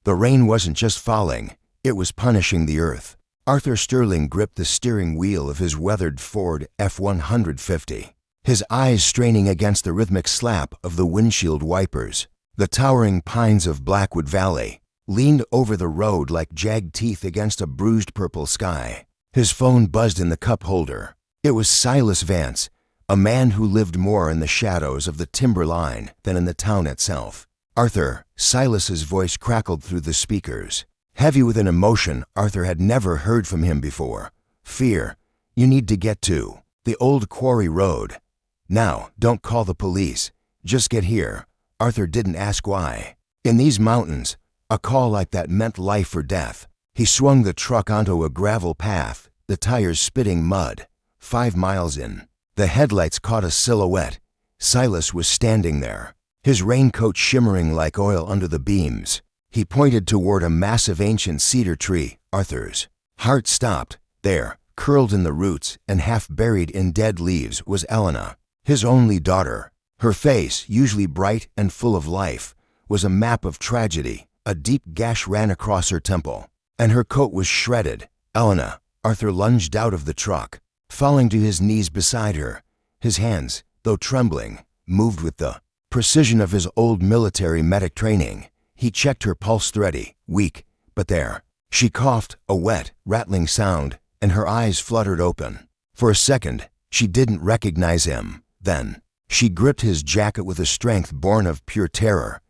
The rain wasn't just falling, it was punishing the earth. Arthur Sterling gripped the steering wheel of his weathered Ford F-150, his eyes straining against the rhythmic slap of the windshield wipers. The towering pines of Blackwood Valley leaned over the road like jagged teeth against a bruised purple sky. His phone buzzed in the cup holder. It was Silas Vance, a man who lived more in the shadows of the timber line than in the town itself. "Arthur," Silas's voice crackled through the speakers. Heavy with an emotion Arthur had never heard from him before. "Fear, you need to get to the old quarry road. Now, don't call the police. Just get here." Arthur didn't ask why. In these mountains, a call like that meant life or death. He swung the truck onto a gravel path, the tires spitting mud. 5 miles in, the headlights caught a silhouette. Silas was standing there, his raincoat shimmering like oil under the beams. He pointed toward a massive ancient cedar tree. Arthur's heart stopped. There, curled in the roots and half buried in dead leaves, was Elena, his only daughter. Her face, usually bright and full of life, was a map of tragedy. A deep gash ran across her temple, and her coat was shredded. "Elena." Arthur lunged out of the truck, falling to his knees beside her. His hands, though trembling, moved with the precision of his old military medic training. He checked her pulse, steady, weak, but there. She coughed, a wet, rattling sound, and her eyes fluttered open. For a second, she didn't recognize him. Then, she gripped his jacket with a strength born of pure terror.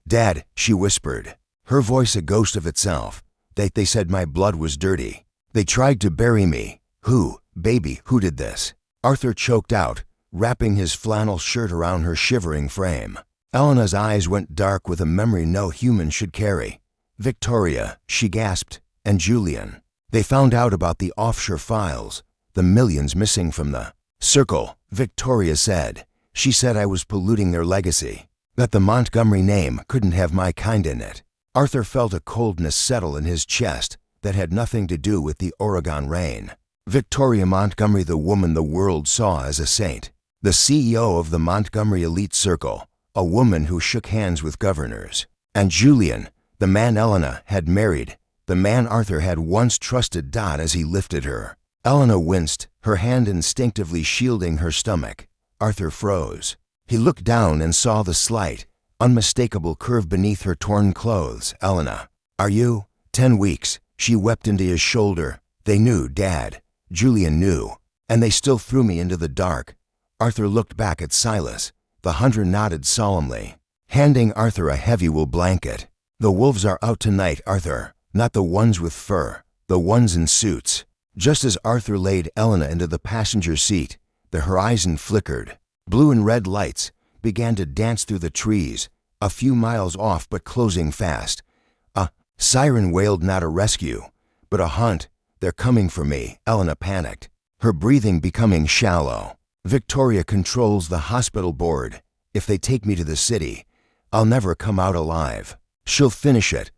"Dad," she whispered, her voice a ghost of itself. They said my blood was dirty. They tried to bury me." "Who, baby, who did this?" Arthur choked out, wrapping his flannel shirt around her shivering frame. Elena's eyes went dark with a memory no human should carry. "Victoria," she gasped, "and Julian. They found out about the offshore files, the millions missing from the circle," Victoria said. "She said I was polluting their legacy, that the Montgomery name couldn't have my kind in it." Arthur felt a coldness settle in his chest that had nothing to do with the Oregon rain. Victoria Montgomery, the woman the world saw as a saint, the CEO of the Montgomery elite circle, a woman who shook hands with governors. And Julian, the man Elena had married, the man Arthur had once trusted. As he lifted her, Elena winced, her hand instinctively shielding her stomach. Arthur froze. He looked down and saw the slight, unmistakable curve beneath her torn clothes. "Elena, are you?" "10 weeks. She wept into his shoulder. "They knew, Dad. Julian knew. And they still threw me into the dark." Arthur looked back at Silas. The hunter nodded solemnly, handing Arthur a heavy wool blanket. "The wolves are out tonight, Arthur. Not the ones with fur. The ones in suits." Just as Arthur laid Elena into the passenger seat, the horizon flickered. Blue and red lights began to dance through the trees, a few miles off but closing fast. A siren wailed, not a rescue, but a hunt. "They're coming for me," Elena panicked, her breathing becoming shallow. "Victoria controls the hospital board. If they take me to the city, I'll never come out alive. She'll finish it."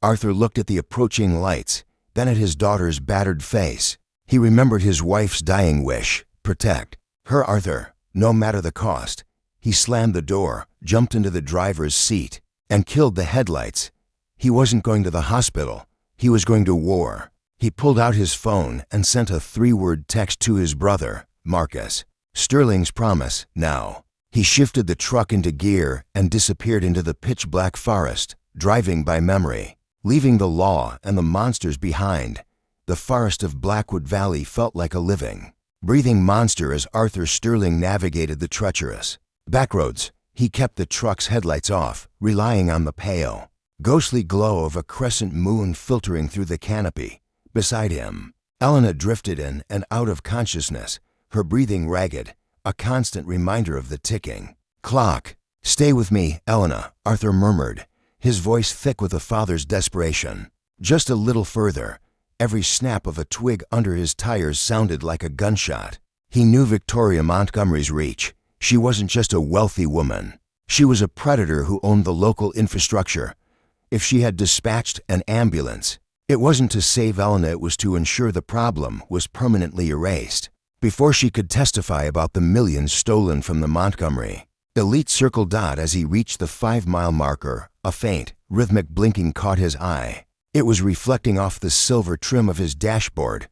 Arthur looked at the approaching lights, then at his daughter's battered face. He remembered his wife's dying wish: protect her, Arthur, no matter the cost. He slammed the door, jumped into the driver's seat, and killed the headlights. He wasn't going to the hospital. He was going to war. He pulled out his phone and sent a 3-word text to his brother, Marcus. Sterling's promise, now. He shifted the truck into gear and disappeared into the pitch-black forest, driving by memory, leaving the law and the monsters behind. The forest of Blackwood Valley felt like a living, breathing monster as Arthur Sterling navigated the treacherous backroads. He kept the truck's headlights off, relying on the pale, ghostly glow of a crescent moon filtering through the canopy. Beside him, Elena drifted in and out of consciousness, her breathing ragged, a constant reminder of the ticking clock. "Stay with me, Elena," Arthur murmured, his voice thick with a father's desperation. Just a little further. Every snap of a twig under his tires sounded like a gunshot. He knew Victoria Montgomery's reach. She wasn't just a wealthy woman. She was a predator who owned the local infrastructure. If she had dispatched an ambulance, it wasn't to save Elena, it was to ensure the problem was permanently erased. Before she could testify about the millions stolen from the Montgomery elite circle. As he reached the 5-mile marker, a faint, rhythmic blinking caught his eye. It was reflecting off the silver trim of his dashboard.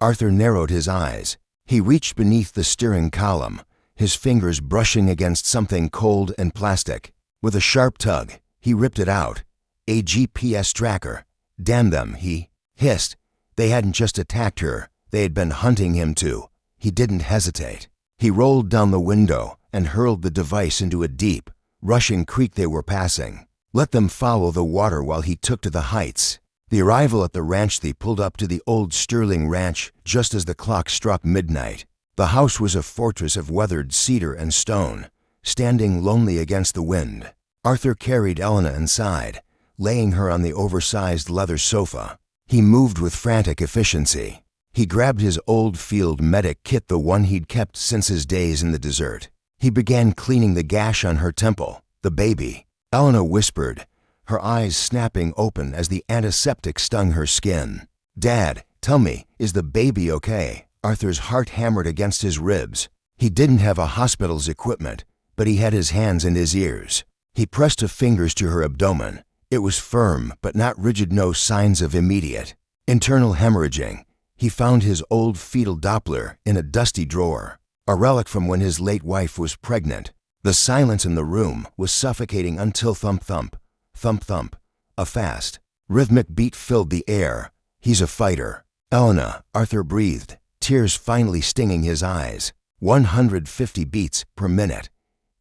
Arthur narrowed his eyes. He reached beneath the steering column, his fingers brushing against something cold and plastic. With a sharp tug, he ripped it out. A GPS tracker. Damn them, he hissed. They hadn't just attacked her, they had been hunting him too. He didn't hesitate. He rolled down the window and hurled the device into a deep, rushing creek they were passing. Let them follow the water while he took to the heights. The arrival at the ranch. They pulled up to the old Sterling ranch just as the clock struck midnight. The house was a fortress of weathered cedar and stone, standing lonely against the wind. Arthur carried Elena inside, laying her on the oversized leather sofa. He moved with frantic efficiency. He grabbed his old field medic kit, the one he'd kept since his days in the desert. He began cleaning the gash on her temple. The baby, Elena whispered, her eyes snapping open as the antiseptic stung her skin. Dad, tell me, is the baby okay? Arthur's heart hammered against his ribs. He didn't have a hospital's equipment, but he had his hands and his ears. He pressed his fingers to her abdomen. It was firm, but not rigid, no signs of immediate internal hemorrhaging. He found his old fetal Doppler in a dusty drawer, a relic from when his late wife was pregnant. The silence in the room was suffocating until thump thump, thump thump. A fast, rhythmic beat filled the air. He's a fighter. Elena, Arthur breathed, tears finally stinging his eyes. 150 beats per minute.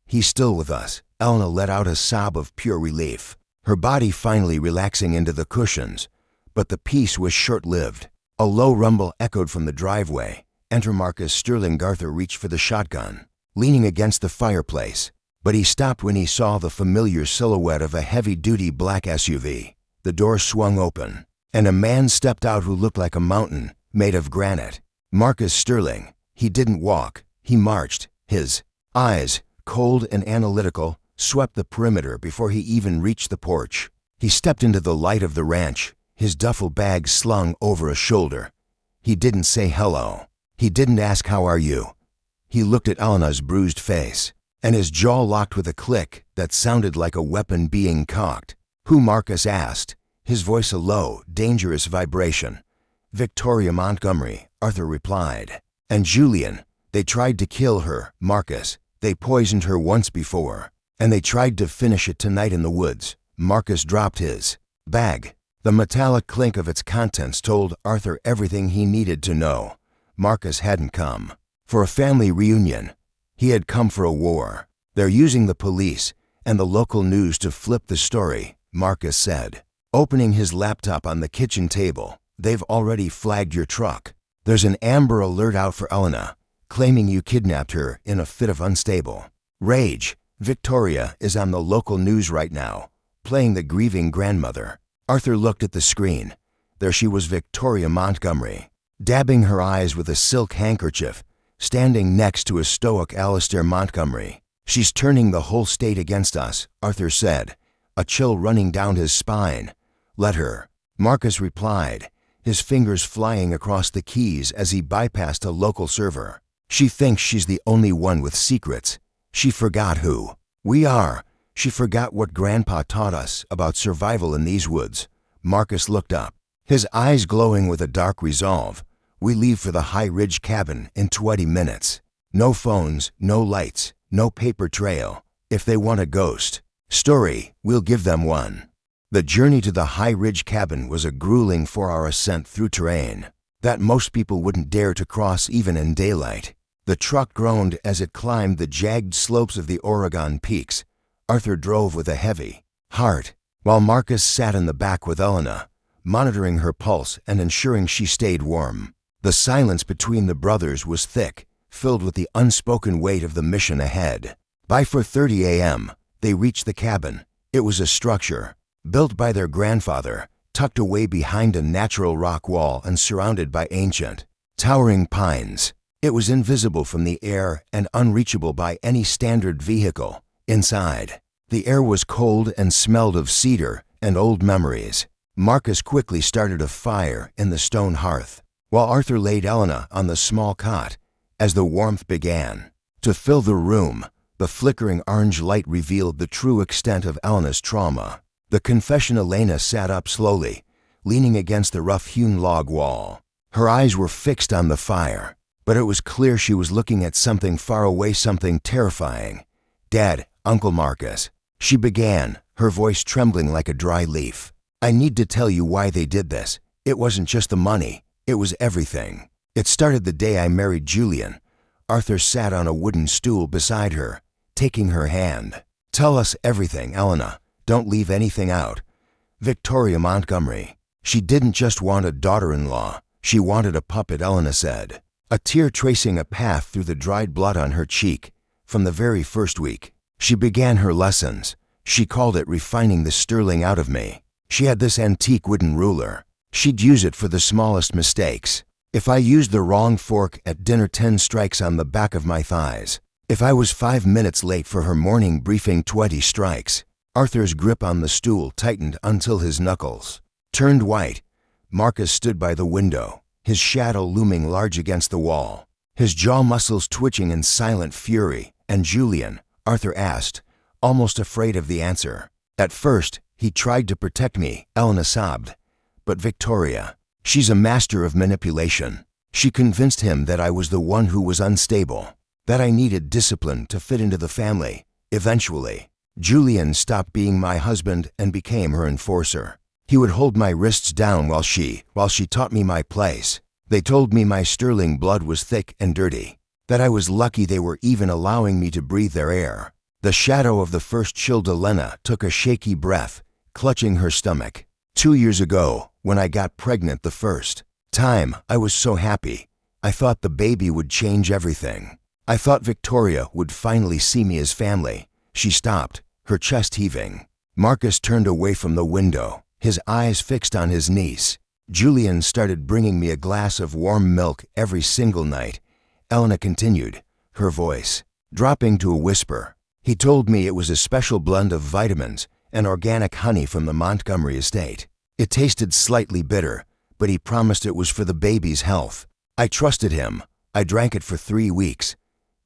He's still with us. Elena let out a sob of pure relief, her body finally relaxing into the cushions. But the peace was short-lived. A low rumble echoed from the driveway. Enter Marcus Sterling. Arthur reached for the shotgun, leaning against the fireplace, but he stopped when he saw the familiar silhouette of a heavy-duty black SUV. The door swung open, and a man stepped out who looked like a mountain made of granite. Marcus Sterling. He didn't walk, he marched. His eyes, cold and analytical, swept the perimeter before he even reached the porch. He stepped into the light of the ranch, his duffel bag slung over a shoulder. He didn't say hello. He didn't ask, how are you? He looked at Elena's bruised face, and his jaw locked with a click that sounded like a weapon being cocked. Who? Marcus asked, his voice a low, dangerous vibration. Victoria Montgomery, Arthur replied. And Julian. They tried to kill her, Marcus. They poisoned her once before, and they tried to finish it tonight in the woods. Marcus dropped his bag. The metallic clink of its contents told Arthur everything he needed to know. Marcus hadn't come for a family reunion. He had come for a war. They're using the police and the local news to flip the story, Marcus said, opening his laptop on the kitchen table. They've already flagged your truck. There's an Amber Alert out for Elena, claiming you kidnapped her in a fit of unstable rage. Victoria is on the local news right now, playing the grieving grandmother. Arthur looked at the screen. There she was, Victoria Montgomery, dabbing her eyes with a silk handkerchief, standing next to a stoic Alistair Montgomery. She's turning the whole state against us, Arthur said, a chill running down his spine. Let her, Marcus replied, his fingers flying across the keys as he bypassed a local server. She thinks she's the only one with secrets. She forgot who we are. She forgot what Grandpa taught us about survival in these woods. Marcus looked up, his eyes glowing with a dark resolve. We leave for the High Ridge cabin in 20 minutes. No phones, no lights, no paper trail. If they want a ghost story, we'll give them one. The journey to the High Ridge cabin was a grueling 4-hour ascent through terrain that most people wouldn't dare to cross even in daylight. The truck groaned as it climbed the jagged slopes of the Oregon peaks. Arthur drove with a heavy heart, while Marcus sat in the back with Elena, monitoring her pulse and ensuring she stayed warm. The silence between the brothers was thick, filled with the unspoken weight of the mission ahead. By 4:30 a.m., they reached the cabin. It was a structure built by their grandfather, tucked away behind a natural rock wall and surrounded by ancient, towering pines. It was invisible from the air and unreachable by any standard vehicle. Inside, the air was cold and smelled of cedar and old memories. Marcus quickly started a fire in the stone hearth, while Arthur laid Elena on the small cot. As the warmth began to fill the room, the flickering orange light revealed the true extent of Elena's trauma. The confession. Elena sat up slowly, leaning against the rough-hewn log wall. Her eyes were fixed on the fire, but it was clear she was looking at something far away, something terrifying. "Dad, Uncle Marcus," she began, her voice trembling like a dry leaf. "I need to tell you why they did this. It wasn't just the money, it was everything. It started the day I married Julian." Arthur sat on a wooden stool beside her, taking her hand. "Tell us everything, Elena. Don't leave anything out." "Victoria Montgomery. She didn't just want a daughter-in-law, she wanted a puppet," Elena said, a tear tracing a path through the dried blood on her cheek. "From the very first week, she began her lessons. She called it refining the sterling out of me. She had this antique wooden ruler. She'd use it for the smallest mistakes. If I used the wrong fork at dinner, 10 strikes on the back of my thighs. If I was 5 minutes late for her morning briefing, 20 strikes. Arthur's grip on the stool tightened until his knuckles turned white. Marcus stood by the window, his shadow looming large against the wall, his jaw muscles twitching in silent fury. "And Julian?" Arthur asked, almost afraid of the answer. "At first, he tried to protect me," Elena sobbed. "But Victoria, she's a master of manipulation. She convinced him that I was the one who was unstable, that I needed discipline to fit into the family. Eventually, Julian stopped being my husband and became her enforcer. He would hold my wrists down while she taught me my place. They told me my sterling blood was thick and dirty, that I was lucky they were even allowing me to breathe their air." The shadow of the first chilled. Elena took a shaky breath, clutching her stomach. 2 years ago, when I got pregnant the first time, I was so happy. I thought the baby would change everything. I thought Victoria would finally see me as family." She stopped, her chest heaving. Marcus turned away from the window, his eyes fixed on his niece. "Julian started bringing me a glass of warm milk every single night," Elena continued, her voice dropping to a whisper. "He told me it was a special blend of vitamins and organic honey from the Montgomery estate. It tasted slightly bitter, but he promised it was for the baby's health. I trusted him. I drank it for 3 weeks.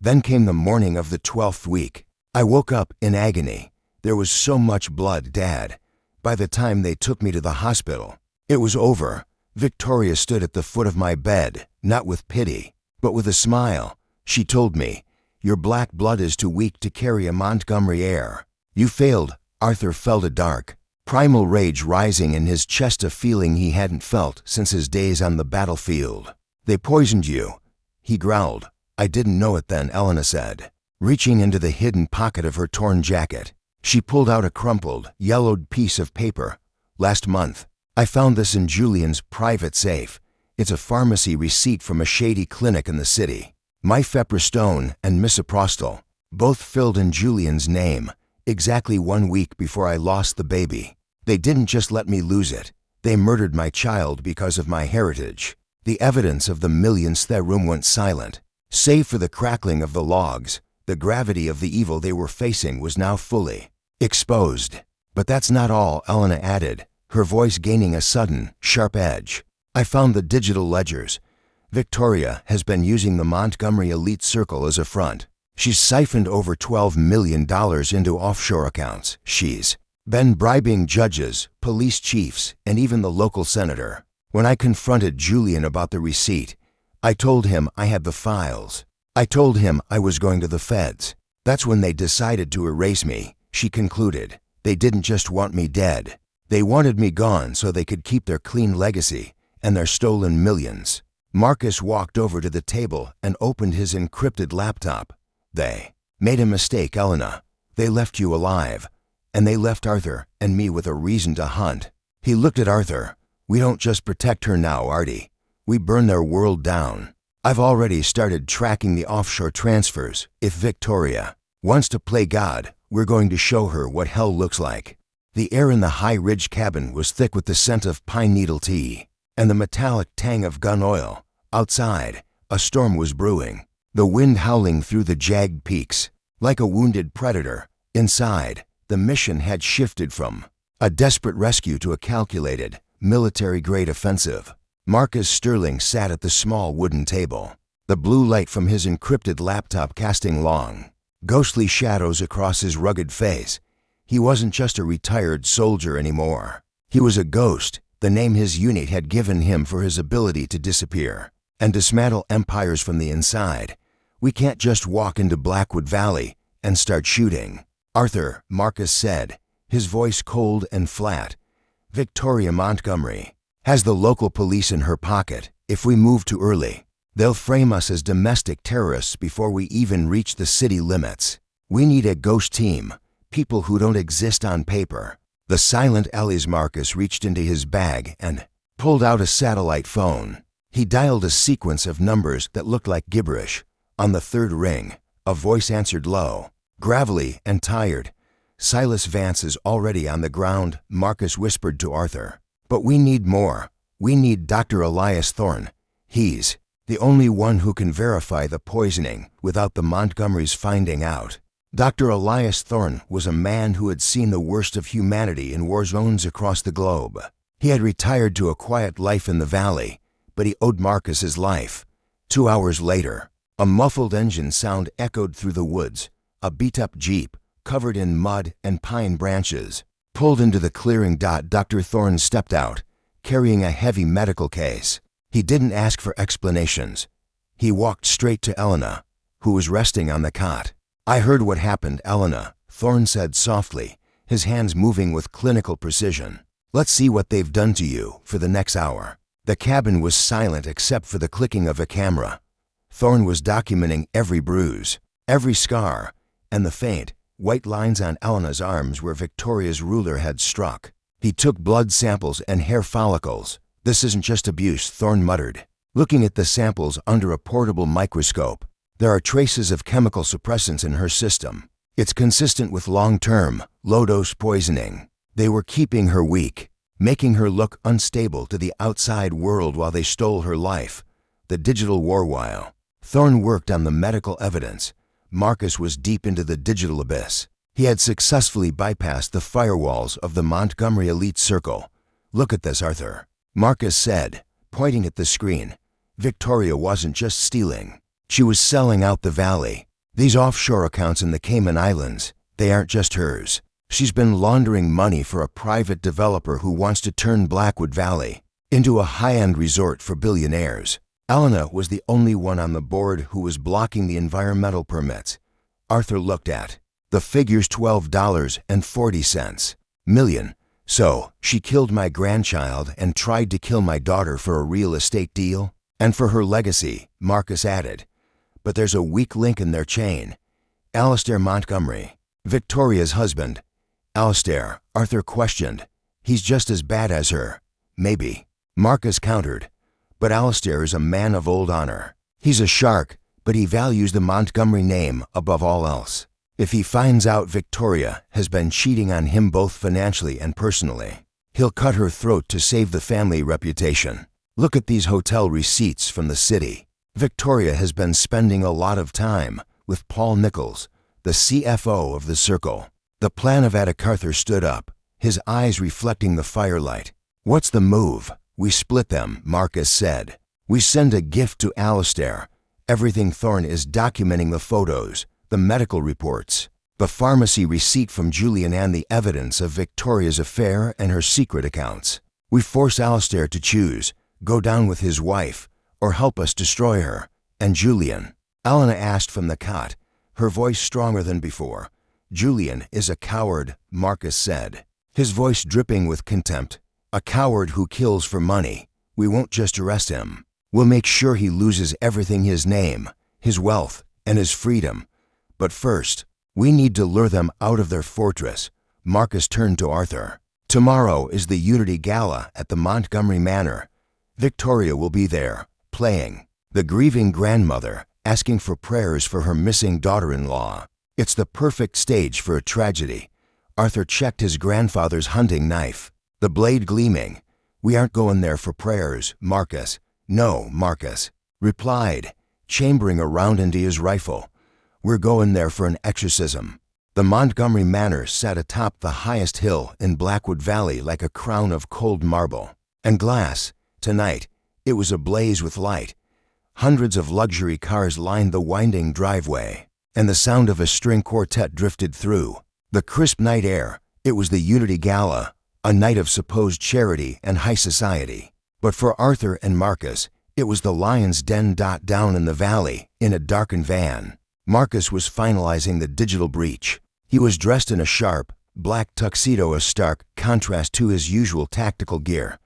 Then came the morning of the 12th week. I woke up in agony. There was so much blood, Dad. By the time they took me to the hospital, it was over." Victoria stood at the foot of my bed, not with pity, but with a smile. She told me, "Your black blood is too weak to carry a Montgomery heir. You failed." Arthur felt a dark, primal rage rising in his chest, a feeling he hadn't felt since his days on the battlefield. "They poisoned you," he growled. "I didn't know it then," Elena said, reaching into the hidden pocket of her torn jacket. She pulled out a crumpled, yellowed piece of paper. "Last month, I found this in Julian's private safe. It's a pharmacy receipt from a shady clinic in the city. Mifepristone and misoprostol, both filled in Julian's name, exactly 1 week before I lost the baby. They didn't just let me lose it. They murdered my child because of my heritage." The evidence of the millions. The room went silent. Save for the crackling of the logs, the gravity of the evil they were facing was now fully exposed. "But that's not all," Elena added, her voice gaining a sudden, sharp edge. "I found the digital ledgers. Victoria has been using the Montgomery elite circle as a front. She's siphoned over $12 million into offshore accounts. She's been bribing judges, police chiefs, and even the local senator. When I confronted Julian about the receipt, I told him I had the files. I told him I was going to the feds. That's when they decided to erase me," she concluded. "They didn't just want me dead. They wanted me gone so they could keep their clean legacy and their stolen millions." Marcus walked over to the table and opened his encrypted laptop. "They made a mistake, Elena. They left you alive, and they left Arthur and me with a reason to hunt." He looked at Arthur. "We don't just protect her now, Artie. We burn their world down. I've already started tracking the offshore transfers. If Victoria wants to play God, we're going to show her what hell looks like." The air in the high ridge cabin was thick with the scent of pine needle tea and the metallic tang of gun oil. Outside, a storm was brewing, the wind howling through the jagged peaks like a wounded predator. Inside, the mission had shifted from a desperate rescue to a calculated, military-grade offensive. Marcus Sterling sat at the small wooden table, the blue light from his encrypted laptop casting long, ghostly shadows across his rugged face. He wasn't just a retired soldier anymore. He was a ghost, the name his unit had given him for his ability to disappear and dismantle empires from the inside. We can't just walk into Blackwood Valley and start shooting. Arthur, Marcus said, his voice cold and flat. Victoria Montgomery has the local police in her pocket. If we move too early, they'll frame us as domestic terrorists before we even reach the city limits. We need a ghost team, people who don't exist on paper. The silent Ellie's Marcus reached into his bag and pulled out a satellite phone. He dialed a sequence of numbers that looked like gibberish. On the third ring, a voice answered low, gravelly and tired. Silas Vance is already on the ground, Marcus whispered to Arthur. But we need more. We need Dr. Elias Thorne. He's the only one who can verify the poisoning without the Montgomerys finding out. Dr. Elias Thorne was a man who had seen the worst of humanity in war zones across the globe. He had retired to a quiet life in the valley, but he owed Marcus his life. 2 hours later, a muffled engine sound echoed through the woods. A beat-up Jeep, covered in mud and pine branches, pulled into the clearing. Dr. Thorne stepped out, carrying a heavy medical case. He didn't ask for explanations. He walked straight to Elena, who was resting on the cot. I heard what happened, Elena, Thorne said softly, his hands moving with clinical precision. Let's see what they've done to you for the next hour. The cabin was silent except for the clicking of a camera. Thorne was documenting every bruise, every scar, and the faint, white lines on Elena's arms where Victoria's ruler had struck. He took blood samples and hair follicles. This isn't just abuse, Thorne muttered, looking at the samples under a portable microscope. There are traces of chemical suppressants in her system. It's consistent with long-term, low-dose poisoning. They were keeping her weak, making her look unstable to the outside world while they stole her life. The digital war while Thorne worked on the medical evidence, Marcus was deep into the digital abyss. He had successfully bypassed the firewalls of the Montgomery elite circle. Look at this, Arthur, Marcus said, pointing at the screen. Victoria wasn't just stealing. She was selling out the valley. These offshore accounts in the Cayman Islands, they aren't just hers. She's been laundering money for a private developer who wants to turn Blackwood Valley into a high-end resort for billionaires. Elena was the only one on the board who was blocking the environmental permits. Arthur looked at the figures, $12.40 million. So, she killed my grandchild and tried to kill my daughter for a real estate deal? And for her legacy, Marcus added. But there's a weak link in their chain. Alistair Montgomery, Victoria's husband. Alistair, Arthur questioned. He's just as bad as her. Maybe, Marcus countered. But Alistair is a man of old honor. He's a shark, but he values the Montgomery name above all else. If he finds out Victoria has been cheating on him both financially and personally, he'll cut her throat to save the family reputation. Look at these hotel receipts from the city. Victoria has been spending a lot of time with Paul Nichols, the CFO of the Circle. The plan of Arthur stood up, his eyes reflecting the firelight. What's the move? We split them, Marcus said. We send a gift to Alistair. Everything. Thorne is documenting the photos, the medical reports, the pharmacy receipt from Julian, and the evidence of Victoria's affair and her secret accounts. We force Alistair to choose, go down with his wife, or help us destroy her. And Julian? Elena asked from the cot, her voice stronger than before. Julian is a coward, Marcus said, his voice dripping with contempt. A coward who kills for money. We won't just arrest him. We'll make sure he loses everything: his name, his wealth, and his freedom. But first, we need to lure them out of their fortress. Marcus turned to Arthur. Tomorrow is the Unity Gala at the Montgomery Manor. Victoria will be there, playing the grieving grandmother, asking for prayers for her missing daughter-in-law. It's the perfect stage for a tragedy. Arthur checked his grandfather's hunting knife, the blade gleaming. We aren't going there for prayers, Marcus. No, Marcus replied, chambering a round into his rifle. We're going there for an exorcism. The Montgomery Manor sat atop the highest hill in Blackwood Valley like a crown of cold marble and glass. Tonight, it was ablaze with light. Hundreds of luxury cars lined the winding driveway, and the sound of a string quartet drifted through. The crisp night air, it was the Unity Gala, a night of supposed charity and high society. But for Arthur and Marcus, it was the Lion's Den. Down in the valley, in a darkened van, Marcus was finalizing the digital breach. He was dressed in a sharp, black tuxedo, a stark contrast to his usual tactical gear.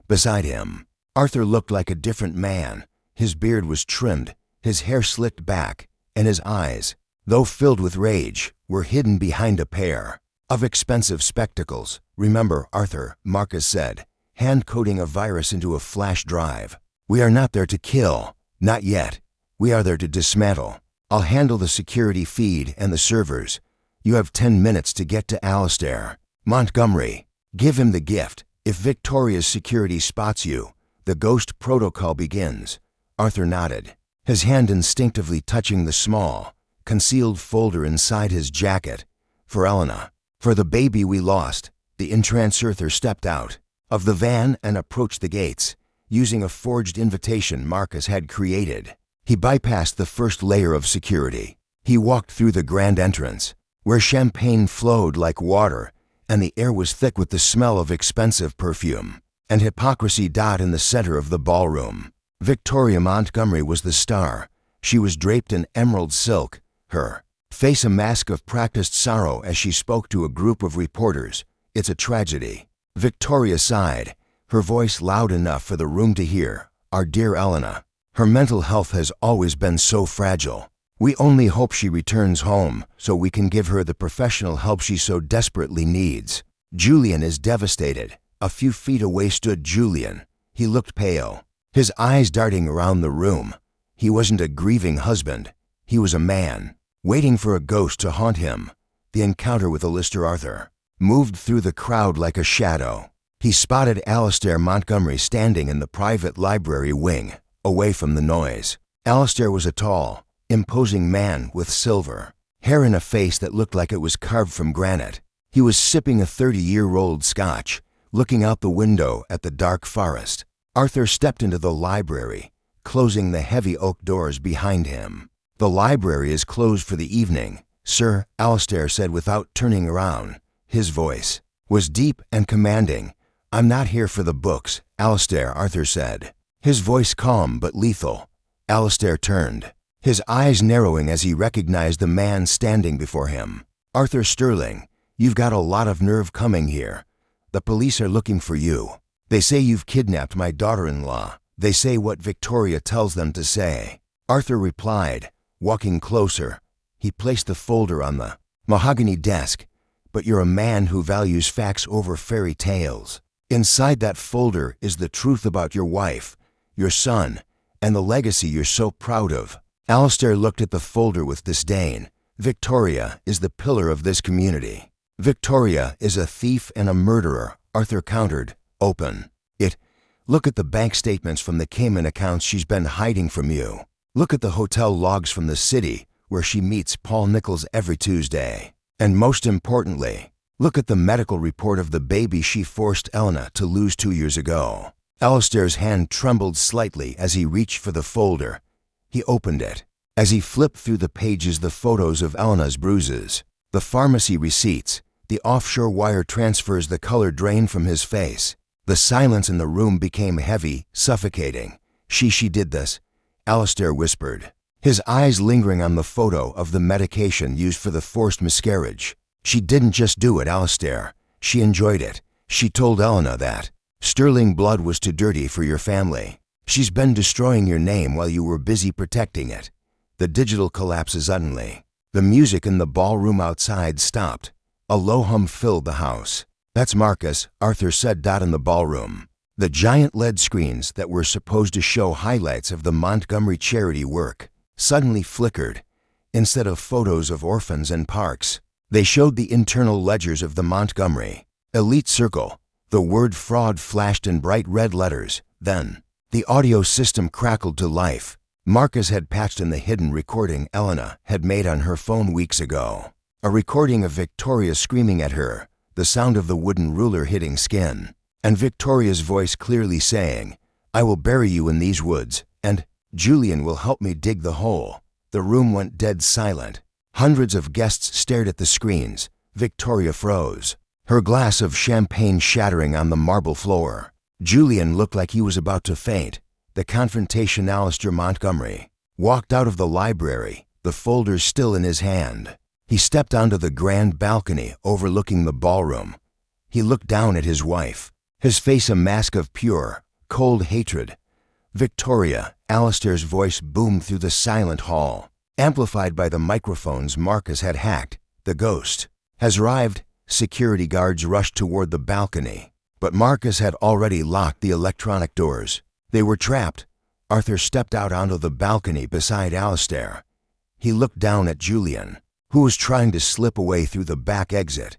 Beside him, Arthur looked like a different man. His beard was trimmed, his hair slicked back, and his eyes, though filled with rage, were hidden behind a pair of expensive spectacles. "Remember, Arthur," Marcus said, hand-coding a virus into a flash drive. "We are not there to kill. Not yet. We are there to dismantle. I'll handle the security feed and the servers. You have 10 minutes to get to Alistair. Montgomery, give him the gift. If Victoria's security spots you, the ghost protocol begins." Arthur nodded, his hand instinctively touching the small, concealed folder inside his jacket. "For Elena. For the baby we lost." The entranced Arthur stepped out of the van and approached the gates, using a forged invitation Marcus had created. He bypassed the first layer of security. He walked through the grand entrance, where champagne flowed like water, and the air was thick with the smell of expensive perfume and hypocrisy. In the center of the ballroom, Victoria Montgomery was the star. She was draped in emerald silk, her face a mask of practiced sorrow as she spoke to a group of reporters. "It's a tragedy." Victoria sighed, her voice loud enough for the room to hear. "Our dear Elena. Her mental health has always been so fragile. We only hope she returns home so we can give her the professional help she so desperately needs." "Julian is devastated." A few feet away stood Julian. He looked pale, his eyes darting around the room. He wasn't a grieving husband. He was a man, waiting for a ghost to haunt him. The encounter with Alistair Arthur moved through the crowd like a shadow. He spotted Alistair Montgomery standing in the private library wing, away from the noise. Alistair was a tall, imposing man with silver hair and a face that looked like it was carved from granite. He was sipping a 30-year-old scotch, looking out the window at the dark forest. Arthur stepped into the library, closing the heavy oak doors behind him. "The library is closed for the evening, sir," Alistair said without turning around. His voice was deep and commanding. "I'm not here for the books, Alistair," Arthur said, his voice calm but lethal. Alistair turned, his eyes narrowing as he recognized the man standing before him. "Arthur Sterling, you've got a lot of nerve coming here. The police are looking for you. They say you've kidnapped my daughter-in-law. They say what Victoria tells them to say." Arthur replied, walking closer. He placed the folder on the mahogany desk. "But you're a man who values facts over fairy tales. Inside that folder is the truth about your wife, your son, and the legacy you're so proud of." Alistair looked at the folder with disdain. "Victoria is the pillar of this community." "Victoria is a thief and a murderer," Arthur countered. "Open it. Look at the bank statements from the Cayman accounts she's been hiding from you. Look at the hotel logs from the city where she meets Paul Nichols every Tuesday. And most importantly, look at the medical report of the baby she forced Elena to lose 2 years ago." Alistair's hand trembled slightly as he reached for the folder. He opened it. As he flipped through the pages, the photos of Elena's bruises, the pharmacy receipts, the offshore wire transfers, the color drained from his face. The silence in the room became heavy, suffocating. She did this," Alistair whispered, his eyes lingering on the photo of the medication used for the forced miscarriage. "She didn't just do it, Alistair. She enjoyed it. She told Elena that Sterling blood was too dirty for your family. She's been destroying your name while you were busy protecting it." The digital collapsed suddenly. The music in the ballroom outside stopped. A low hum filled the house. "That's Marcus," Arthur said. In the ballroom, the giant LED screens that were supposed to show highlights of the Montgomery charity work suddenly flickered. Instead of photos of orphans and parks, they showed the internal ledgers of the Montgomery Elite Circle. The word fraud flashed in bright red letters. Then, the audio system crackled to life. Marcus had patched in the hidden recording Elena had made on her phone weeks ago. A recording of Victoria screaming at her, the sound of the wooden ruler hitting skin, and Victoria's voice clearly saying, "I will bury you in these woods, and Julian will help me dig the hole." The room went dead silent. Hundreds of guests stared at the screens. Victoria froze, her glass of champagne shattering on the marble floor. Julian looked like he was about to faint. The confrontation Alistair Montgomery walked out of the library, the folders still in his hand. He stepped onto the grand balcony overlooking the ballroom. He looked down at his wife, his face a mask of pure, cold hatred. Victoria, Alistair's voice boomed through the silent hall, amplified by the microphones Marcus had hacked. The ghost has arrived. Security guards rushed toward the balcony, but Marcus had already locked the electronic doors. They were trapped. Arthur stepped out onto the balcony beside Alistair. He looked down at Julian, who was trying to slip away through the back exit.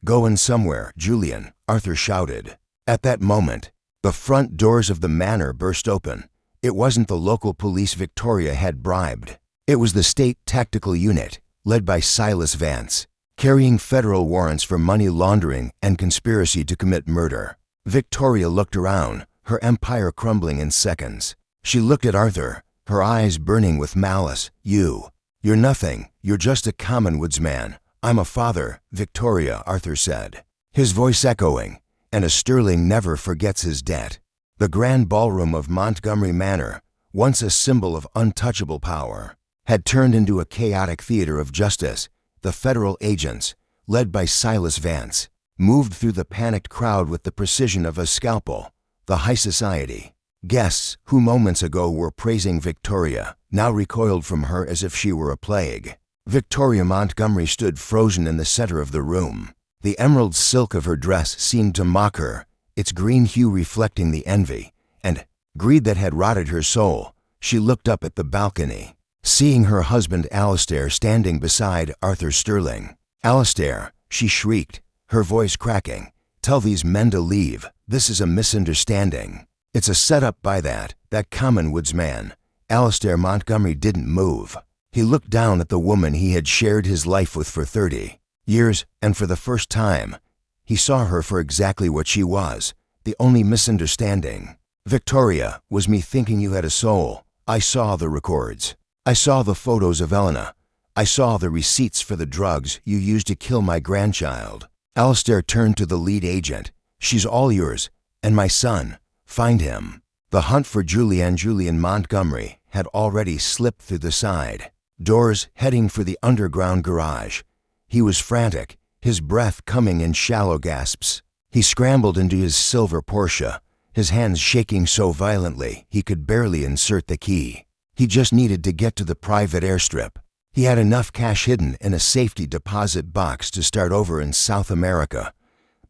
"Going somewhere, Julian," Arthur shouted. At that moment, the front doors of the manor burst open. It wasn't the local police Victoria had bribed. It was the state tactical unit, led by Silas Vance, carrying federal warrants for money laundering and conspiracy to commit murder. Victoria looked around, her empire crumbling in seconds. She looked at Arthur, her eyes burning with malice. You're nothing. You're just a common woodsman. I'm a father, Victoria," Arthur said, his voice echoing, and a Sterling never forgets his debt. The grand ballroom of Montgomery Manor, once a symbol of untouchable power, had turned into a chaotic theater of justice. The federal agents, led by Silas Vance, moved through the panicked crowd with the precision of a scalpel. The high society guests, who moments ago were praising Victoria, now recoiled from her as if she were a plague. Victoria Montgomery stood frozen in the center of the room. The emerald silk of her dress seemed to mock her, its green hue reflecting the envy and greed that had rotted her soul. She looked up at the balcony, seeing her husband Alistair standing beside Arthur Sterling. "Alistair," she shrieked, her voice cracking, "tell these men to leave. This is a misunderstanding. It's a setup by that common woodsman." Alistair Montgomery didn't move. He looked down at the woman he had shared his life with for 30 years, and for the first time, he saw her for exactly what she was, the only misunderstanding. "Victoria, was me thinking you had a soul. I saw the records. I saw the photos of Elena. I saw the receipts for the drugs you used to kill my grandchild." Alistair turned to the lead agent. "She's all yours. And my son. Find him." The hunt for Julian and Julian Montgomery had already slipped through the side doors, heading for the underground garage. He was frantic, his breath coming in shallow gasps. He scrambled into his silver Porsche, his hands shaking so violently he could barely insert the key. He just needed to get to the private airstrip. He had enough cash hidden in a safety deposit box to start over in South America.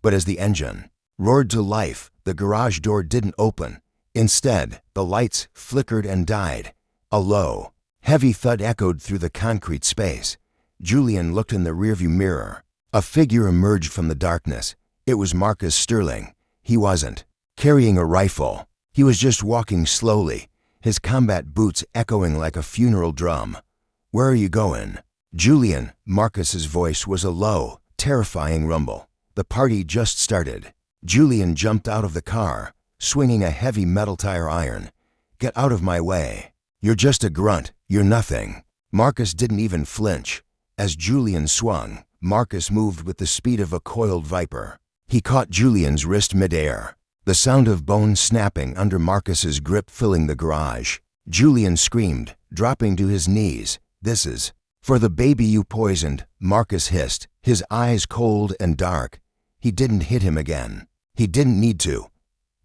But as the engine roared to life, the garage door didn't open. Instead, the lights flickered and died. A low, heavy thud echoed through the concrete space. Julian looked in the rearview mirror. A figure emerged from the darkness. It was Marcus Sterling. He wasn't carrying a rifle. He was just walking slowly, his combat boots echoing like a funeral drum. "Where are you going?" "Julian," Marcus's voice was a low, terrifying rumble. "The party just started." Julian jumped out of the car, swinging a heavy metal tire iron. "Get out of my way. You're just a grunt. You're nothing." Marcus didn't even flinch. As Julian swung, Marcus moved with the speed of a coiled viper. He caught Julian's wrist midair, the sound of bones snapping under Marcus's grip filling the garage. Julian screamed, dropping to his knees. "This is for the baby you poisoned," Marcus hissed, his eyes cold and dark. He didn't hit him again. He didn't need to.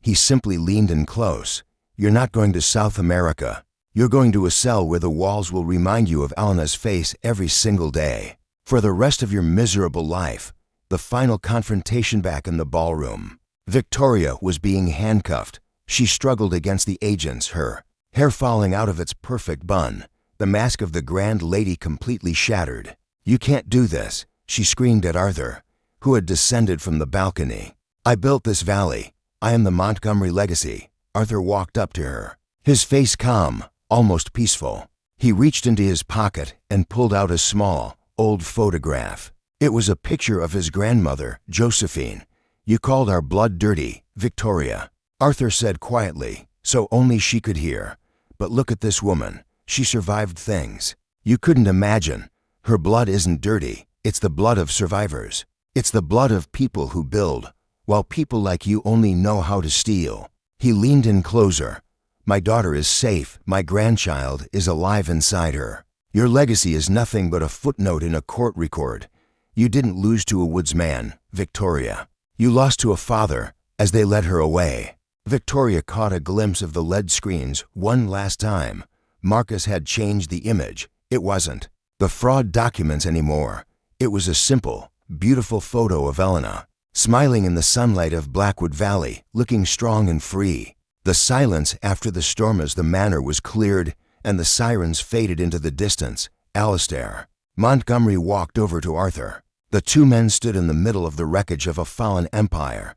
He simply leaned in close. "You're not going to South America. You're going to a cell where the walls will remind you of Elena's face every single day. For the rest of your miserable life." The final confrontation back in the ballroom. Victoria was being handcuffed. She struggled against the agents, her hair falling out of its perfect bun, the mask of the grand lady completely shattered. "You can't do this," she screamed at Arthur, who had descended from the balcony. "I built this valley. I am the Montgomery legacy." Arthur walked up to her, his face calm, almost peaceful. He reached into his pocket and pulled out a small, old photograph. It was a picture of his grandmother, Josephine. "You called our blood dirty, Victoria," Arthur said quietly, so only she could hear. "But look at this woman. She survived things you couldn't imagine. Her blood isn't dirty. It's the blood of survivors. It's the blood of people who build, while people like you only know how to steal. He leaned in closer. My daughter is safe. My grandchild is alive inside her. Your legacy is nothing but a footnote in a court record. You didn't lose to a woodsman, Victoria. You lost to a father as they led her away. Victoria caught a glimpse of the LED screens one last time. Marcus had changed the image. It wasn't the fraud documents anymore. It was a simple, beautiful photo of Elena, smiling in the sunlight of Blackwood Valley, looking strong and free. The silence after the storm as the manor was cleared and the sirens faded into the distance. Alistair. Montgomery walked over to Arthur. The two men stood in the middle of the wreckage of a fallen empire.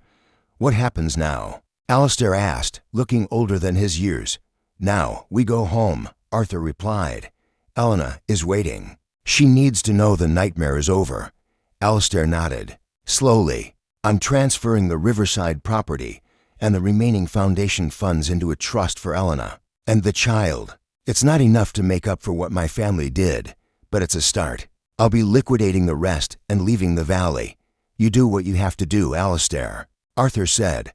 What happens now? Alistair asked, looking older than his years. Now we go home, Arthur replied. Elena is waiting. She needs to know the nightmare is over. Alistair nodded. Slowly, I'm transferring the Riverside property and the remaining foundation funds into a trust for Elena and the child. It's not enough to make up for what my family did, but it's a start. I'll be liquidating the rest and leaving the valley. You do what you have to do, Alistair, Arthur said.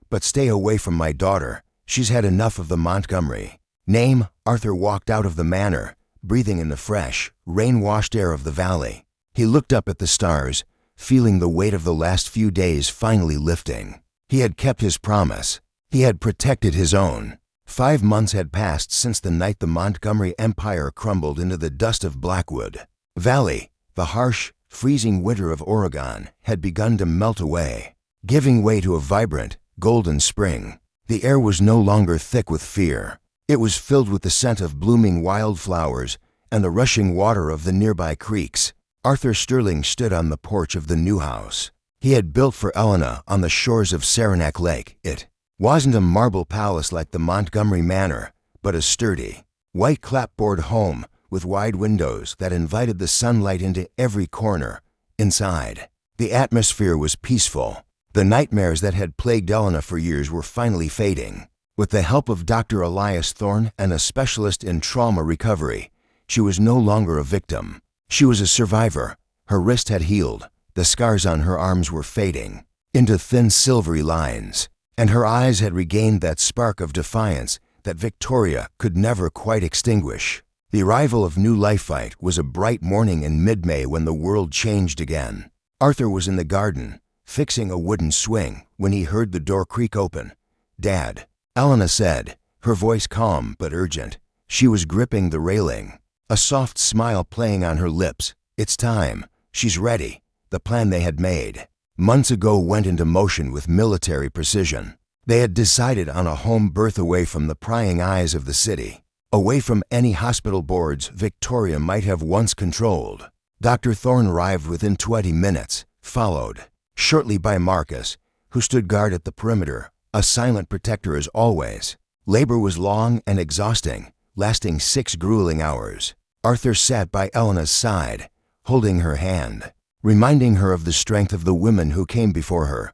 But stay away from my daughter. She's had enough of the Montgomery name. Arthur walked out of the manor, breathing in the fresh, rain-washed air of the valley. He looked up at the stars, feeling the weight of the last few days finally lifting. He had kept his promise. He had protected his own. 5 months had passed since the night the Montgomery Empire crumbled into the dust of Blackwood Valley. The harsh, freezing winter of Oregon had begun to melt away, giving way to a vibrant, golden spring. The air was no longer thick with fear. It was filled with the scent of blooming wildflowers and the rushing water of the nearby creeks. Arthur Sterling stood on the porch of the new house he had built for Elena on the shores of Saranac Lake. It wasn't a marble palace like the Montgomery Manor, but a sturdy, white clapboard home with wide windows that invited the sunlight into every corner. Inside, the atmosphere was peaceful. The nightmares that had plagued Elena for years were finally fading. With the help of Dr. Elias Thorne and a specialist in trauma recovery, she was no longer a victim. She was a survivor. Her wrist had healed. The scars on her arms were fading into thin silvery lines, and her eyes had regained that spark of defiance that Victoria could never quite extinguish. The arrival of new life-fight was a bright morning in mid-May when the world changed again. Arthur was in the garden, fixing a wooden swing, when he heard the door creak open. "Dad," Elena said, her voice calm but urgent. She was gripping the railing, a soft smile playing on her lips. It's time. She's ready. The plan they had made months ago went into motion with military precision. They had decided on a home birth away from the prying eyes of the city, away from any hospital boards Victoria might have once controlled. Dr. Thorne arrived within 20 minutes, followed shortly by Marcus, who stood guard at the perimeter, a silent protector as always. Labor was long and exhausting, lasting 6 grueling hours. Arthur sat by Elena's side, holding her hand, reminding her of the strength of the women who came before her.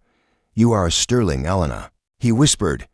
"You are a Sterling, Elena," he whispered.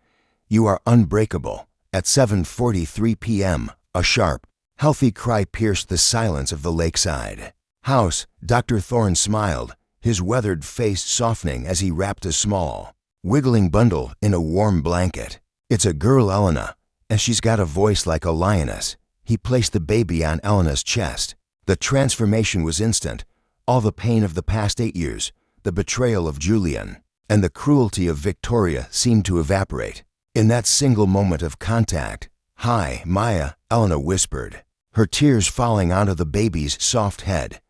"You are unbreakable." At 7:43 p.m., a sharp, healthy cry pierced the silence of the lakeside house. Dr. Thorne smiled, his weathered face softening as he wrapped a small, wiggling bundle in a warm blanket. "It's a girl, Elena, and she's got a voice like a lioness." He placed the baby on Elena's chest. The transformation was instant. All the pain of the past 8 years, the betrayal of Julian, and the cruelty of Victoria seemed to evaporate in that single moment of contact. "Hi, Maya," Elena whispered, her tears falling onto the baby's soft head.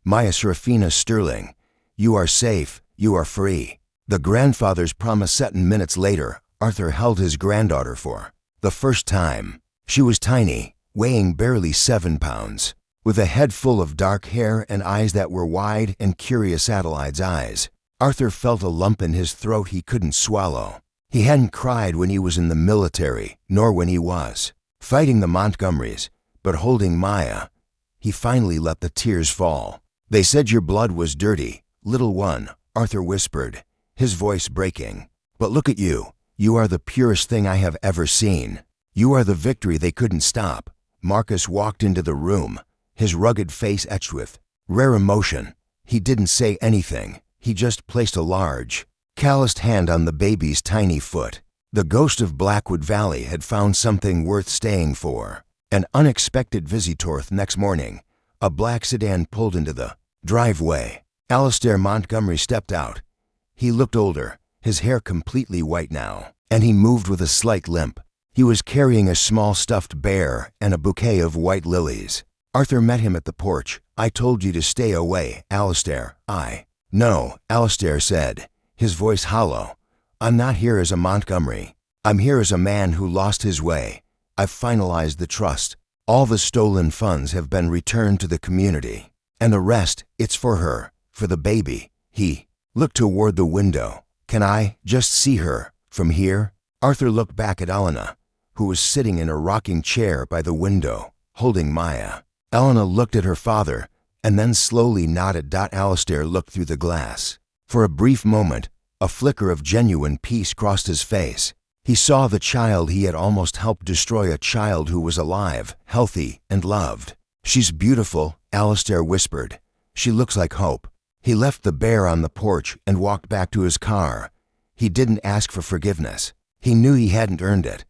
"Maya Serafina Sterling, you are safe, you are free." The grandfather's promise set in minutes later. Arthur held his granddaughter for the first time. She was tiny, weighing barely 7 pounds, with a head full of dark hair and eyes that were wide and curious Adelaide's eyes. Arthur felt a lump in his throat he couldn't swallow. He hadn't cried when he was in the military, nor when he was fighting the Montgomerys, but holding Maya, he finally let the tears fall. "They said your blood was dirty, little one," Arthur whispered, his voice breaking. "But look at you. You are the purest thing I have ever seen. You are the victory they couldn't stop." Marcus walked into the room, his rugged face etched with rare emotion. He didn't say anything. He just placed a large, calloused hand on the baby's tiny foot. The ghost of Blackwood Valley had found something worth staying for. An unexpected visitor next morning. A black sedan pulled into the driveway. Alistair Montgomery stepped out. He looked older, his hair completely white now, and he moved with a slight limp. He was carrying a small stuffed bear and a bouquet of white lilies. Arthur met him at the porch. "I told you to stay away, Alistair." "No," Alistair said, his voice hollow. "I'm not here as a Montgomery. I'm here as a man who lost his way. I've finalized the trust. All the stolen funds have been returned to the community. And the rest, it's for her, for the baby." He looked toward the window. "Can I just see her from here?" Arthur looked back at Elena, who was sitting in a rocking chair by the window, holding Maya. Elena looked at her father, and then slowly nodded. Alistair looked through the glass. For a brief moment, a flicker of genuine peace crossed his face. He saw the child he had almost helped destroy, a child who was alive, healthy, and loved. "She's beautiful," Alistair whispered. "She looks like hope." He left the bear on the porch and walked back to his car. He didn't ask for forgiveness. He knew he hadn't earned it,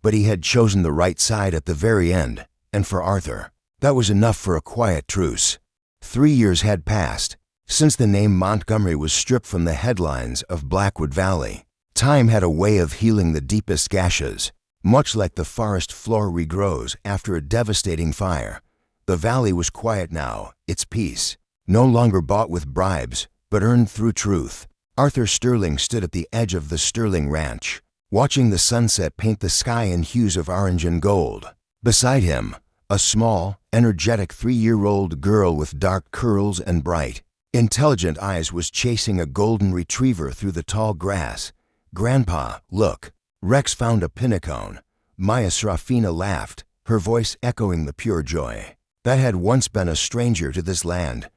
but he had chosen the right side at the very end, and for Arthur, that was enough for a quiet truce. 3 years had passed since the name Montgomery was stripped from the headlines of Blackwood Valley. Time had a way of healing the deepest gashes. Much like the forest floor regrows after a devastating fire, the valley was quiet now, its peace, no longer bought with bribes, but earned through truth. Arthur Sterling stood at the edge of the Sterling Ranch, watching the sunset paint the sky in hues of orange and gold. Beside him, a small, energetic 3-year-old girl with dark curls and bright, intelligent eyes was chasing a golden retriever through the tall grass. "Grandpa, look." Rex found a pinnacone. Maya Srafina laughed, her voice echoing the pure joy that had once been a stranger to this land.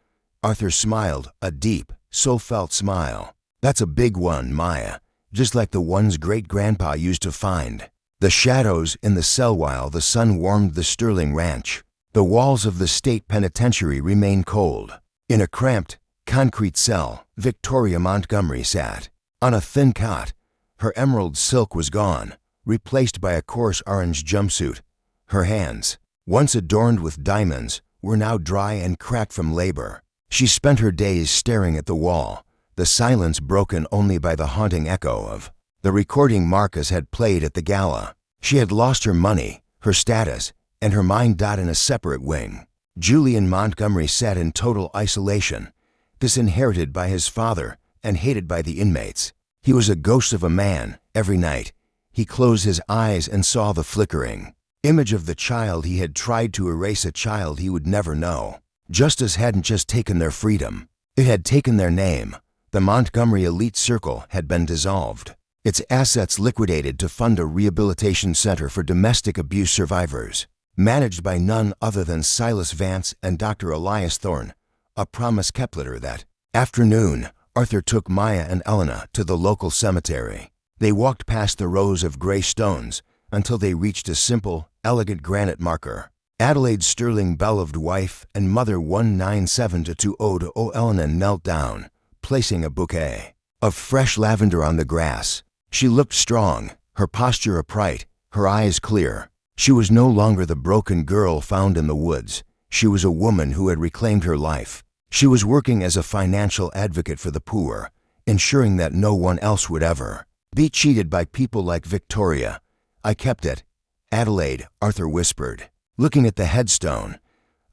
Arthur smiled, a deep, soul-felt smile. "That's a big one, Maya, just like the ones great-grandpa used to find." The shadows in the cell while the sun warmed the Sterling Ranch. The walls of the state penitentiary remained cold. In a cramped, concrete cell, Victoria Montgomery sat. On a thin cot, her emerald silk was gone, replaced by a coarse orange jumpsuit. Her hands, once adorned with diamonds, were now dry and cracked from labor. She spent her days staring at the wall, the silence broken only by the haunting echo of the recording Marcus had played at the gala. She had lost her money, her status, and her mind. In a separate wing, Julian Montgomery sat in total isolation, disinherited by his father and hated by the inmates. He was a ghost of a man. Every night, he closed his eyes and saw the flickering image of the child he had tried to erase, a child he would never know. Justice hadn't just taken their freedom, it had taken their name. The Montgomery elite circle had been dissolved, its assets liquidated to fund a rehabilitation center for domestic abuse survivors, managed by none other than Silas Vance and Dr. Elias Thorne, a promise kept. That afternoon, Arthur took Maya and Elena to the local cemetery. They walked past the rows of gray stones until they reached a simple, elegant granite marker. Adelaide Sterling, beloved wife and mother 197-20. Elena knelt down, placing a bouquet of fresh lavender on the grass. She looked strong, her posture upright, her eyes clear. She was no longer the broken girl found in the woods. She was a woman who had reclaimed her life. She was working as a financial advocate for the poor, ensuring that no one else would ever be cheated by people like Victoria. "I kept it, Adelaide," Arthur whispered, looking at the headstone.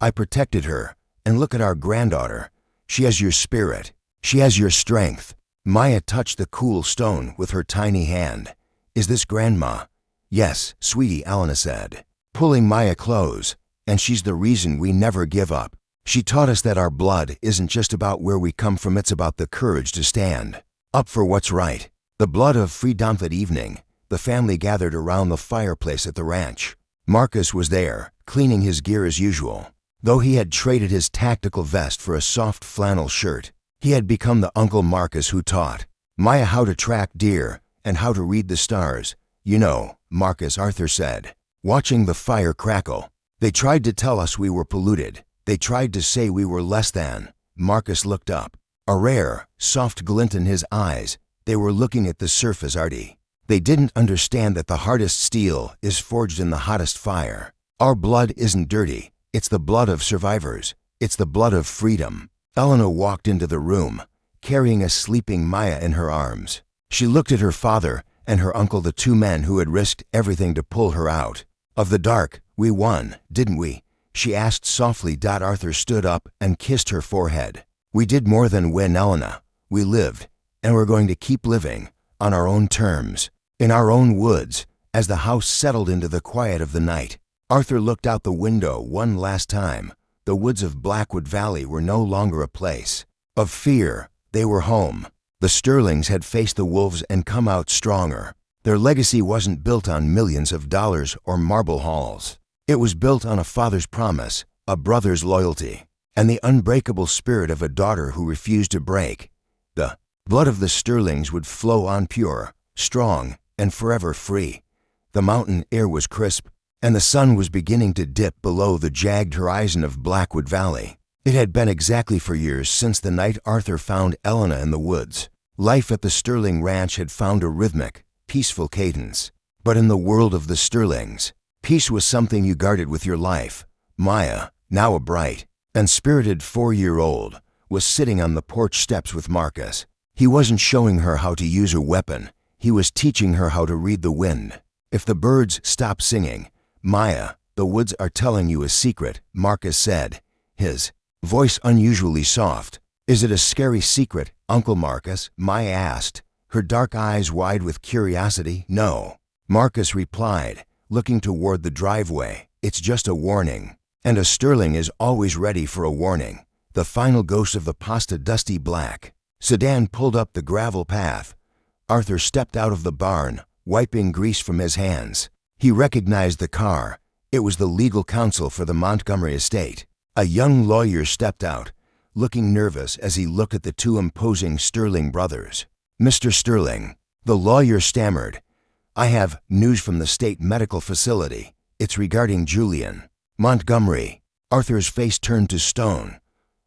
"I protected her, and look at our granddaughter. She has your spirit. She has your strength." Maya touched the cool stone with her tiny hand. "Is this Grandma?" "Yes, sweetie," Elena said, pulling Maya close. "And she's the reason we never give up. She taught us that our blood isn't just about where we come from, it's about the courage to stand up for what's right." The blood of freedom. That evening, the family gathered around the fireplace at the ranch. Marcus was there, cleaning his gear as usual. Though he had traded his tactical vest for a soft flannel shirt, he had become the Uncle Marcus who taught Maya how to track deer and how to read the stars. "You know, Marcus," Arthur said, watching the fire crackle, "they tried to tell us we were polluted. They tried to say we were less than, Marcus looked up. A rare, soft glint in his eyes. They were looking at the surface, Artie. They didn't understand that the hardest steel is forged in the hottest fire. Our blood isn't dirty. It's the blood of survivors. It's the blood of freedom. Elena walked into the room, carrying a sleeping Maya in her arms. She looked at her father and her uncle, the two men who had risked everything to pull her out of the dark. We won, didn't we? She asked softly. Arthur stood up and kissed her forehead. We did more than win, Elena. We lived, and we're going to keep living, on our own terms, in our own woods. As the house settled into the quiet of the night, Arthur looked out the window one last time. The woods of Blackwood Valley were no longer a place of fear. They were home. The Sterlings had faced the wolves and come out stronger. Their legacy wasn't built on millions of dollars or marble halls. It was built on a father's promise, a brother's loyalty, and the unbreakable spirit of a daughter who refused to break. The blood of the Sterlings would flow on, pure, strong, and forever free. The mountain air was crisp, and the sun was beginning to dip below the jagged horizon of Blackwood Valley. It had been exactly 4 years since the night Arthur found Elena in the woods. Life at the Sterling Ranch had found a rhythmic, peaceful cadence. But in the world of the Sterlings, peace was something you guarded with your life. Maya, now a bright and spirited 4-year-old, was sitting on the porch steps with Marcus. He wasn't showing her how to use a weapon. He was teaching her how to read the wind. If the birds stop singing, Maya, the woods are telling you a secret, Marcus said, his voice unusually soft. Is it a scary secret, Uncle Marcus? Maya asked, her dark eyes wide with curiosity. No, Marcus replied, looking toward the driveway. It's just a warning. And a Sterling is always ready for a warning. The final ghost of the pasta dusty black sedan pulled up the gravel path. Arthur stepped out of the barn, wiping grease from his hands. He recognized the car. It was the legal counsel for the Montgomery estate. A young lawyer stepped out, looking nervous as he looked at the two imposing Sterling brothers. Mr. Sterling, the lawyer stammered, I have news from the state medical facility. It's regarding Julian. Montgomery. Arthur's face turned to stone.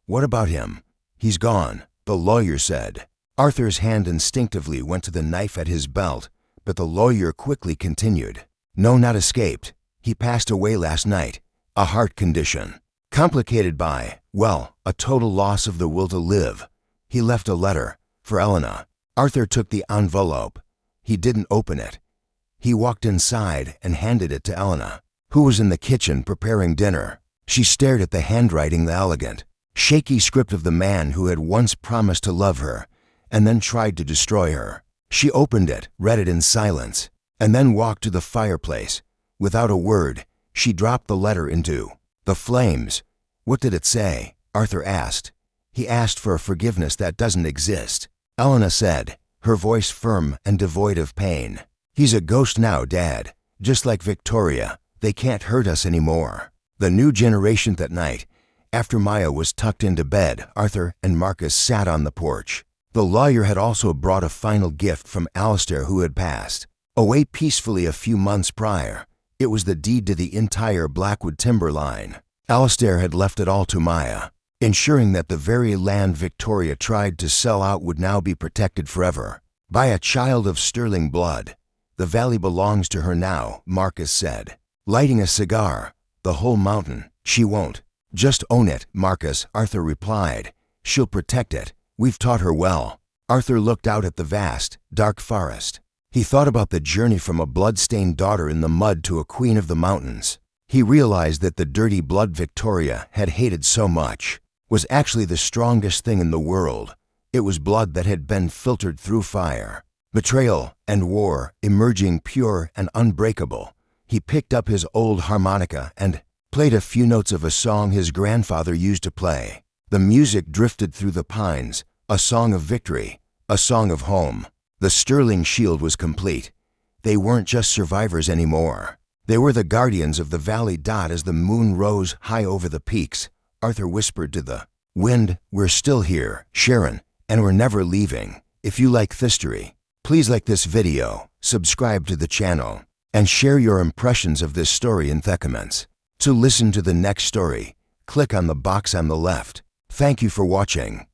What about him? He's gone, the lawyer said. Arthur's hand instinctively went to the knife at his belt, but the lawyer quickly continued. No, not escaped. He passed away last night. A heart condition. Complicated by, well, a total loss of the will to live. He left a letter for Elena. Arthur took the envelope. He didn't open it. He walked inside and handed it to Elena, who was in the kitchen preparing dinner. She stared at the handwriting, the elegant, shaky script of the man who had once promised to love her and then tried to destroy her. She opened it, read it in silence, and then walked to the fireplace. Without a word, she dropped the letter into the flames. What did it say? Arthur asked. He asked for a forgiveness that doesn't exist. Elena said, her voice firm and devoid of pain. He's a ghost now, Dad. Just like Victoria. They can't hurt us anymore. The new generation. That night, after Maya was tucked into bed, Arthur and Marcus sat on the porch. The lawyer had also brought a final gift from Alistair, who had passed away peacefully a few months prior. It was the deed to the entire Blackwood timber line. Alistair had left it all to Maya, ensuring that the very land Victoria tried to sell out would now be protected forever by a child of Sterling blood. The valley belongs to her now, Marcus said, lighting a cigar. The whole mountain. She won't just own it, Marcus, Arthur replied. She'll protect it. We've taught her well. Arthur looked out at the vast, dark forest. He thought about the journey from a blood-stained daughter in the mud to a queen of the mountains. He realized that the dirty blood Victoria had hated so much was actually the strongest thing in the world. It was blood that had been filtered through fire, betrayal, and war, emerging pure and unbreakable. He picked up his old harmonica and played a few notes of a song his grandfather used to play. The music drifted through the pines, a song of victory, a song of home. The Sterling shield was complete. They weren't just survivors anymore. They were the guardians of the valley. As the moon rose high over the peaks, Arthur whispered to the wind, we're still here, Sharon, and we're never leaving. If you like history, please like this video, subscribe to the channel, and share your impressions of this story in the comments. To listen to the next story, click on the box on the left. Thank you for watching.